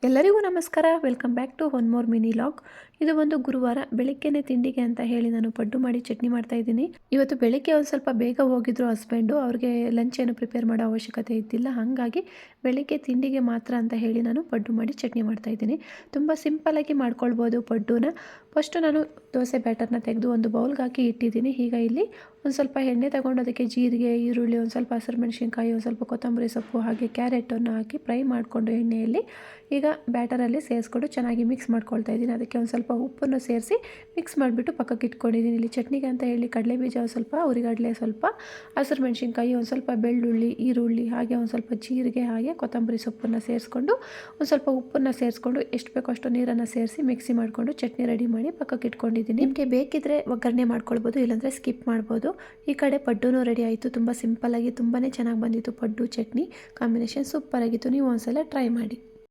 ಎಲ್ಲರಿಗೂ ನಮಸ್ಕಾರ. Welcome back to one more mini vlog. ಇದು ಒಂದು ಗುರುವಾರ ಬೆಳಿಗ್ಗೆನೆ ತಿಂಡಿಗೆ ಅಂತ ಹೇಳಿ ನಾನು ಪಡ್ಡು ಮಾಡಿ ಚಟ್ನಿ ಮಾಡ್ತಾ ಇದ್ದೀನಿ. ಇವತ್ತು ಬೆಳಿಗ್ಗೆ ಒಂದು ಸ್ವಲ್ಪ ಬೇಗ ಹೋಗಿದ್ರು ಹಸ್ಬೆಂಡು. ಅವ್ರಿಗೆ ಲಂಚ್ ಏನು ಪ್ರಿಪೇರ್ ಮಾಡೋ ಅವಶ್ಯಕತೆ ಇದ್ದಿಲ್ಲ, ಹಾಗಾಗಿ ಬೆಳಿಗ್ಗೆ ತಿಂಡಿಗೆ ಮಾತ್ರ ಅಂತ ಹೇಳಿ ನಾನು ಪಡ್ಡು ಮಾಡಿ ಚಟ್ನಿ ಮಾಡ್ತಾ ಇದ್ದೀನಿ. ತುಂಬ ಸಿಂಪಲ್ಲಾಗಿ ಮಾಡ್ಕೊಳ್ಬೋದು ಪಡ್ಡುನ. ಫಸ್ಟು ನಾನು ದೋಸೆ ಬ್ಯಾಟರ್ನ ತೆಗೆದು ಒಂದು ಬೌಲ್ಗೆ ಹಾಕಿ ಇಟ್ಟಿದ್ದೀನಿ. ಈಗ ಇಲ್ಲಿ ಒಂದು ಸ್ವಲ್ಪ ಎಣ್ಣೆ ತಗೊಂಡು ಅದಕ್ಕೆ ಜೀರಿಗೆ, ಈರುಳ್ಳಿ, ಒಂದು ಸ್ವಲ್ಪ ಹಸಿರು ಮೆಣಸಿನ್ಕಾಯಿ, ಒಂದು ಸ್ವಲ್ಪ ಕೊತ್ತಂಬರಿ ಸೊಪ್ಪು ಹಾಗೆ ಕ್ಯಾರೆಟನ್ನು ಹಾಕಿ ಫ್ರೈ ಮಾಡಿಕೊಂಡು ಎಣ್ಣೆಯಲ್ಲಿ ಈಗ ಬ್ಯಾಟರಲ್ಲಿ ಸೇರಿಸ್ಕೊಂಡು ಚೆನ್ನಾಗಿ ಮಿಕ್ಸ್ ಮಾಡ್ಕೊಳ್ತಾ ಇದ್ದೀನಿ. ಅದಕ್ಕೆ ಒಂದು ಸ್ವಲ್ಪ ಉಪ್ಪನ್ನು ಸೇರಿಸಿ ಮಿಕ್ಸ್ ಮಾಡಿಬಿಟ್ಟು ಪಕ್ಕಕ್ಕೆ ಇಟ್ಕೊಂಡಿದ್ದೀನಿ. ಇಲ್ಲಿ ಚಟ್ನಿಗೆ ಅಂತ ಹೇಳಿ ಕಡಲೆ ಬೀಜ ಒಂದು ಸ್ವಲ್ಪ, ಉರಿಗಡಲೆ ಸ್ವಲ್ಪ, ಹಸಿರು ಮೆಣಸಿನ್ಕಾಯಿ, ಒಂದು ಸ್ವಲ್ಪ ಬೆಳ್ಳುಳ್ಳಿ, ಈರುಳ್ಳಿ, ಹಾಗೆ ಒಂದು ಸ್ವಲ್ಪ ಜೀರಿಗೆ, ಹಾಗೆ ಕೊತ್ತಂಬರಿ ಸೊಪ್ಪನ್ನು ಸೇರಿಸ್ಕೊಂಡು ಒಂದು ಸ್ವಲ್ಪ ಉಪ್ಪನ್ನು ಸೇರಿಸ್ಕೊಂಡು ಎಷ್ಟು ಬೇಕೋ ಅಷ್ಟು ನೀರನ್ನು ಸೇರಿಸಿ ಮಿಕ್ಸಿ ಮಾಡಿಕೊಂಡು ಚಟ್ನಿ ರೆಡಿ ಮಾಡಿ ಪಕ್ಕಕ್ಕೆ ಇಟ್ಕೊಂಡಿದ್ದೀನಿ. ನಿಮಗೆ ಬೇಕಿದ್ರೆ ಒಗ್ಗರಣೆ ಮಾಡ್ಕೊಳ್ಬೋದು, ಇಲ್ಲಾಂದರೆ ಸ್ಕಿಪ್ ಮಾಡ್ಬೋದು. ಈ ಕಡೆ ಪಡ್ಡುನೂ ರೆಡಿ ಆಯಿತು. ತುಂಬ ಸಿಂಪಲ್ಲಾಗಿ ತುಂಬಾ ಚೆನ್ನಾಗಿ ಬಂದಿತ್ತು. ಪಡ್ಡು ಚಟ್ನಿ ಕಾಂಬಿನೇಷನ್ ಸೂಪರ್ ಆಗಿತ್ತು. ನೀವು ಒಂದ್ಸಲ ಟ್ರೈ ಮಾಡಿ.